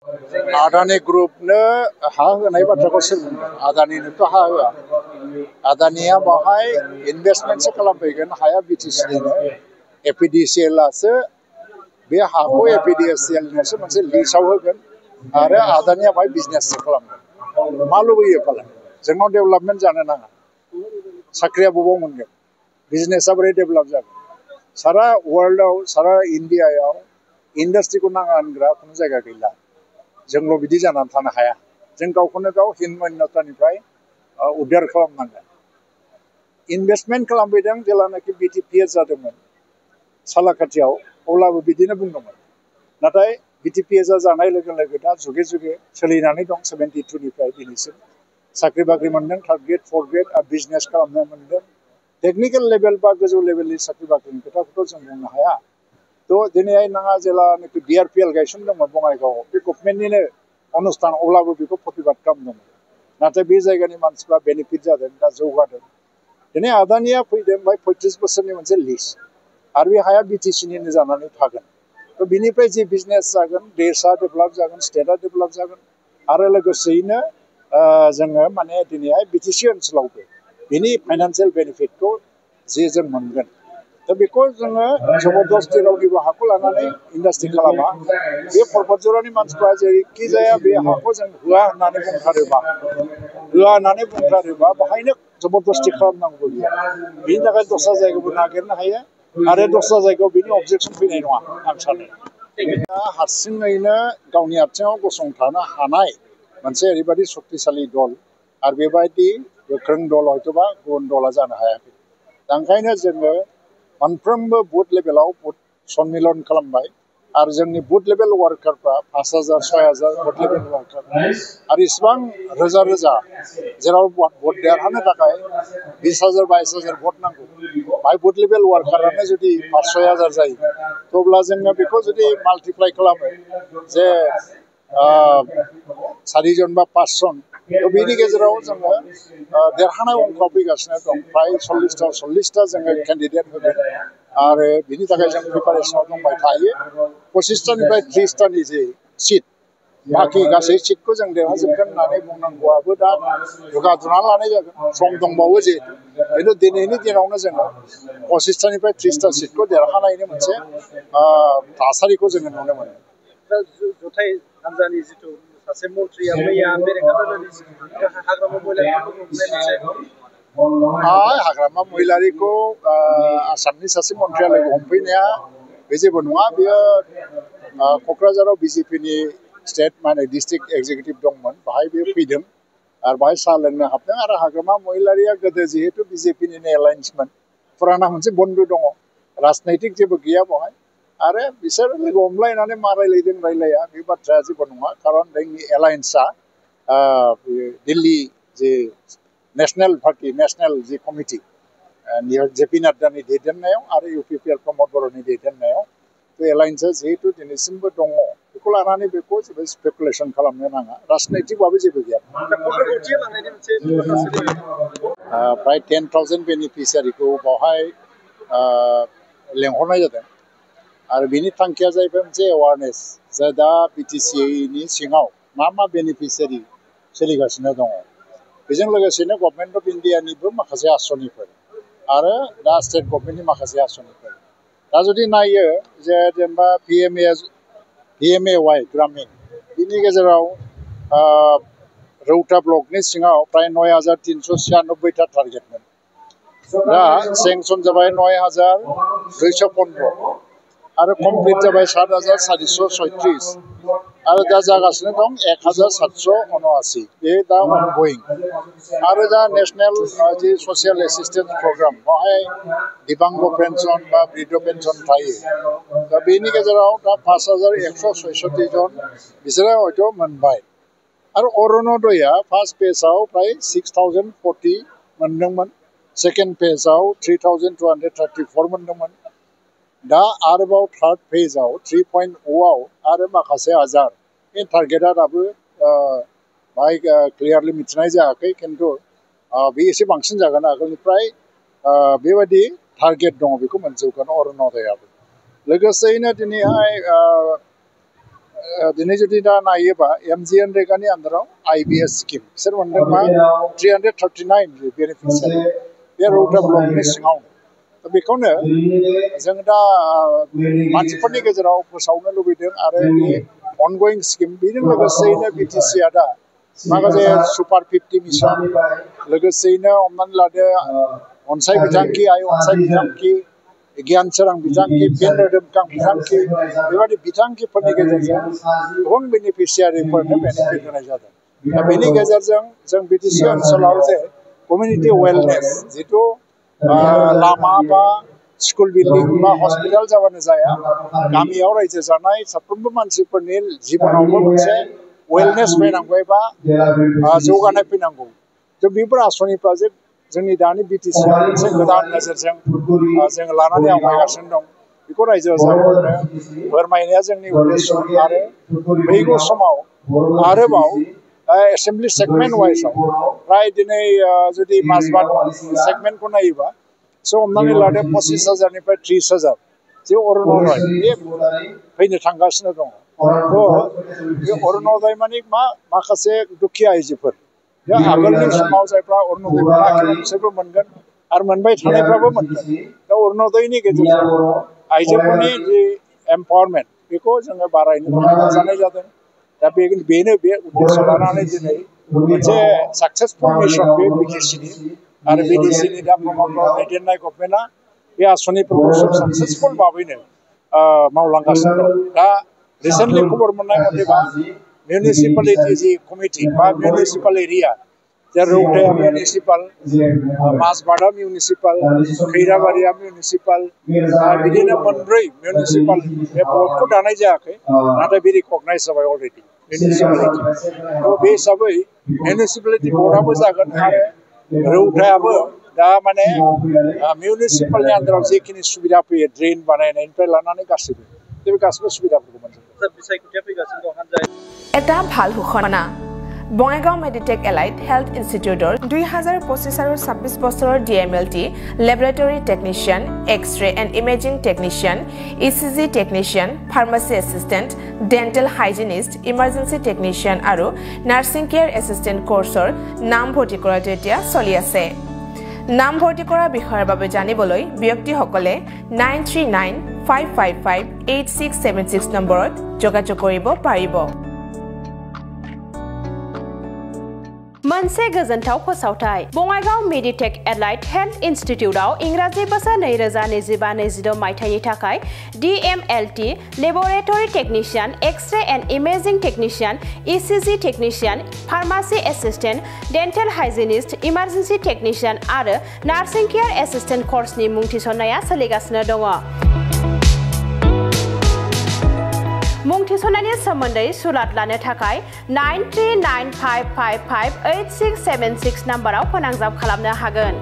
Adani Group ne ha nai batra ko sir Adani ne to ha Adaniya bahai investment se kalam pegen haya BTC ne APDCL ase be ha ko APDCL ne se manse lease hogan are Adaniya bahai business se kalam malu ye pala jengo development jana na sakriya bobo munge business abre develop jaga sara world sara India yaw industry ko nang angra kono jaga gila जोंल' बिदि जानानै थानो हाया जों गावखौनो गाव हिनमान्यतानिफ्राय उद्धार खालामनांगोन इनभेस्टमेन्ट खालामफैदों जेलानाखि बिटिपिए जादोंमोन सालाकाथियाव अब्लाबो बिदिनो बुंदोंमोन नाथाय बिटिपिए जानाय लोगो लोगो दा जुगे जुगे सोलिनानै दं 72 निफ्राय दिनैसिम साख्रि बाख्रि मोनदों थार्ड ग्रेड फर्थ ग्रेड आरो बिजनेस खालामनो मोनदों टेक्निकेल लेभेल बा गोजौ लेभेलनि साख्रि बाख्रिनि खोथाखौथ' जों बुंनो हाया तो दिनै नाङा जेलानाखि बिआरपिएल गायसनदोंमोन बङाइगावआव बे गभर्नमेन्टनिनो अनुस्थान अब्लाबो बेखौ प्रतिबाद खालामदोंमोन नाथाय बे जायगानि मानसिफ्रा बेनिफिट जादों दा जौगादों दिनै आदानिया फैदों बाय 35 बोसोरनि मोनसे लिज आरो बे हाया बिटिसिनिनो जानानै थागोन तो बिनिफ्राय जि बिजनेस जागोन देशा डेभेलप जागोन स्टेटआ डेभेलप जागोन आरो लोगोसेयैनो जोङो माने दिनैहाय बिटिसि ओनसोलावबो बिनि फाइनान्सियेल बेनिफिटखौ जे जों मोनगोन दा बेखौ जोङो जबरदस्ति रावनिबो हाखौ लानानै इन्डास्ट्रि खालामा बे परबतजरानि मानसिफ्रा जेरैखि जाया बे हाखौ जों होआ होननानै बुंथारोबा बाहायनो जबरदस्ति खालामनांगौ गैया बेनि थाखाय दस्रा जायगायावबो नागिरनो हायो आरो दस्रा जायगायाव बिनि अबजेक्सन फैनाय नङा आं सानो हारसिङैनो गावनि आथिङाव गसंथानो हानाय मोनसे ओरैबायदि शक्तिशालि दल आरो बेबायदि गोख्रों दल हयतोबा गुबुन दला जानो हायाखै दा ओंखायनो जोङो मोनफ्रोमबो बुथ लेभेलाव बुथ सन्मिलन खालामबाय आरो जोंनि बुथ लेभेल वार्कारफ्रा 5000 6000 बुथ लेभेल वार्कार आरो इसिबां रोजा रोजा जेराव भट देरहानो थाखाय 20000 22000 भट नांगौ बाय बुथ लेभेल वार्कारानो जुदि 5-6000 जायो अब्ला जोङो बेखौ जुदि माल्टिप्लाइ खालामो जे 4 जन बा 5 जन बेनि गेजेराव जोङो देरहानाय अंकआव फैगासिनो दं फ्राय 40टा जोङो केन्डिडेट होगोन आरो बिनि थाखाय जों प्रिपारेसनाव दंबाय थायो 25टानिफ्राय 30टानि जे सिट बाखि गासै सिटखौ जों देरहाजोबगोन होननानै बुंनांगौआबो दा दुगाजुना लानाय जागोन सम दंबावो जिहेतु खिन्थु दिनैनि दिनावनो जोङो 25टानिफ्राय 30टा सिटखौ देरहानायनि मोनसे थासारिखौ जोङो नुनो मोनो जथाय हान्जानि जिथु सासे मन्थ्रिया मैया बेरेखादानि हाग्रामा हाग्रामा महिलारिखौ आसामनि सासे मन्थ्रिया लोगो हमफैनाया बे जेबो नङा बेयो क'क्राझाराव बिजेपिनि स्टेट माने डिस्ट्रिक्ट एक्जिकिउटिभ दंमोन बाहाय बे फैदों आरो बाहाय साहा लोंनो हाबदों आरो हाग्रामा महिलारिया गोदो जिहेतु बिजेपिनिनो एलायन्समोन फुराना मोनसे बन्धु दङ राजनैतिक जेबो गैया बेवहाय आरो बिसोर लोगो हमलायनानै मा रायलायदों रायलाया बे बाथ्राया जेबो नङा खारन जोंनि एलायन्सआ दिल्ली जे नेशनेल पार्टी नेशनेल जि कमिटि जेपि नाड्डानि दैदेननायाव आरो इउपिपिएल प्रमद बर'नि दैदेननायाव बे एलायन्सआ जिहेतु दिनैसिमबो दङ बेखौ लानानै बेखौ जेबो स्पेकुलेसन खालामनो नाङा राजनैतिकबाबो जेबो गैया प्राय 10,000 बेनिफिसियारिखौ बावहाय लेंहरनाय जादों आरो बिनि थांखिया जाहैबाय मोनसे एवारनेस जाय दा बिटिसिनि सिङाव मा बेनिफिसियारि सोलिगासिनो दङ बेजों लोगोसेनो गभर्नमेन्ट अफ इन्डियानिबो माखासे आसनिफोर आरो दा स्टेट गभर्नमेन्टनि माखासे आसनिफोर दा जुदि नायो जे जेनेबा PMAY ग्रामीण बिनि गेजेराव रौता ब्लकनि सिङाव प्राय 9396टा टारगेटमोन दा सेंसन जाबाय 9215 आरो कमप्लिट जाबाय 7436 आरो दा जागासिनो दं 1779 बे दा अनगयिं आरो दा नेशनेल जि ससियेल एसिस्टेन्स प्रग्राम बेवहाय दिबांग पेन्सन बा बृद्ध पेन्सन थायो दा बेनि गेजेराव दा 5166 जन बिसोरो हयथ' मोनबाय आरो अरुणोदया फार्स्ट फेजआव प्राय 6040 मोनदोंमोन सेकेन्ड फेजआव 3234 मोनदोंमोन दा आरोबाव थार्ड फेजआव 3.0आव आरो माखासे हाजार बे टारगेटआ दाबो बाहाय क्लियारलि मिथिनाय जायाखै खिन्थु बे एसे बांसिन जागोन आगोलनिफ्राय बेबायदि टारगेट दङ बेखौ मोनजोबगोन अरुणोदयाबो लोगोसेयैनो दिनैहाय दिनै जुदि दा नायोबा MGNREGAनि आन्दाराव IBS स्किम बिसोर मोनदों मा 339 बेनिफिसियारि बे रौता ब्लकनि सिङाव दा बेखौनो जों दा मानसिफोरनि गेजेराव फोसावनो लुबैदों आरो बे अनगयिं स्किम बेजों लोगोसेयैनो BTC आ दा माखासे सुपार 50 मिशन लोगोसेयैनो हमनानै लादो अनसाय बिथांखि आइ अनसाय बिथांखि गियान सोरां बिथांखि पेन रोदोमखां बिथांखि बेबायदि बिथांखिफोरनि गेजेरजों गोबां बेनिफिसियारिफोरनो बेनिफिट होनाय जादों दा बेनि गेजेरजों जों BTC ओनसोलाव जे कमिउनिटि वेलनेस जिथु लामा बा स्कुल बिल्डिं बा हस्पिटाल जाबानो जाया गामियाव रायजो जानाय साफ्रोमबो मानसिफोरनि जिबनावबो मोनसे वेलनेस फैनांगौ एबा जौगानाय फैनांगौ थ' बेफोर आसनिफ्रा जे जोंनि दानि BTC आ मोनसे गोदान नोजोरजों जों लानानै आवगायगासिनो दं बेखौ रायजो राजाफोरनो फोरमायनाया जोंनि उद्देश्य आरो फैगौ समाव आरोबाव एसेम्बलि सेगमेन्ट वाइजआव प्राय दिनै जुदि माजबाद सेगमेन्टखौ नायोबा स' हमनानै लादो 25,000निफ्राय 30,000 जे अरुण'दय बे फैनो थांगासिनो दङ थ' बे अरुण'दय माने मा माखासे दुखिया आइजोफोर दा आगोलनि समाव जायफ्रा अरुण'दय मोनाखैमोन बिसोरबो मोनगोन आरो मोनबाय थानायफ्राबो मोनगोन दा अरुण'दयनि गेजेरजों आइजोफोरनि जि एम्पावारमेन्ट बेखौ जोङो बारायनो थाखाय नाजानाय जादों दा बेनो बे उद्देश्य लानानै दिनै मोनसे साक्सेसफुल मिशन बे BTCनि आरो BTCनि दा प्रमद दैदेननाय गभर्नमेन्टआ बे आसनिफोरखौ साक्सेसफुल भाबैनो मावलांगासिनो दं दा रिसेन्टलि खबर मोननाय मथेबा मिउनिसिपालिटि जि कमिटि बा मिउनिसिपाल एरिया जे रौताया मिउनिसिपाल माजबादा मिउनिसिपाल खैराबारिया मिउनिसिपाल बिदिनो मोनब्रै मिउनिसिपाल बे बर्डखौ दानाय जायाखै नाथाय बे रिकगनाइज जाबाय अलरेडि मिउनिसिपालिटि थ' बे हिसाबै मिउनिसिपालिटि बर्डआबो जागोन आरो रौतायाबो दा माने मिउनिसिपालनि आन्दाराव जेखिनि सुबिदा फैयो ड्रेन बानायनायनिफ्राय लानानै गासैबो बे गासैबो सुबिदाफोरखौ मोनजोबो এটা ভাল ঘোষণা বঙাইগাঁও মেডিটেক এলাইট হেল্থ ইনষ্টিটিউটৰ 2025 আৰু 26 বছৰৰ DMLT laboratory technician X-ray and imaging technician ECG technician pharmacy assistant dental hygienist emergency technician আৰু নাৰ্ছিং কেয়াৰ এছিষ্টেণ্ট কোৰ্ছৰ নাম ভৰ্তি কৰাটো এতিয়া চলি আছে নাম ভৰ্তি কৰাৰ বিষয়ৰ বাবে জানিবলৈ ব্যক্তিসকলে 9395558676 নম্বৰত যোগাযোগ কৰিব পাৰিব मोनसे गोजोनथाव फोसावथाय बङाइगाव मेडिटेक एलाइट हेल्थ इन्स्टिट्यूटआव इंराजि बोसोर 2025-26 मायथाइनि थाखाय DMLT laboratory technician X-ray and imaging technician ECG technician pharmacy assistant dental hygienist emergency technician आरो नार्सिं केयार एसिस्टेंट कोर्सनि मुं थिसननाया सोलिगासिनो दङ मुं थिसननायनि सोमोन्दै सुलाद लानो थाखाय 9395558676 नाम्बाराव फोनांजाब खालामनो हागोन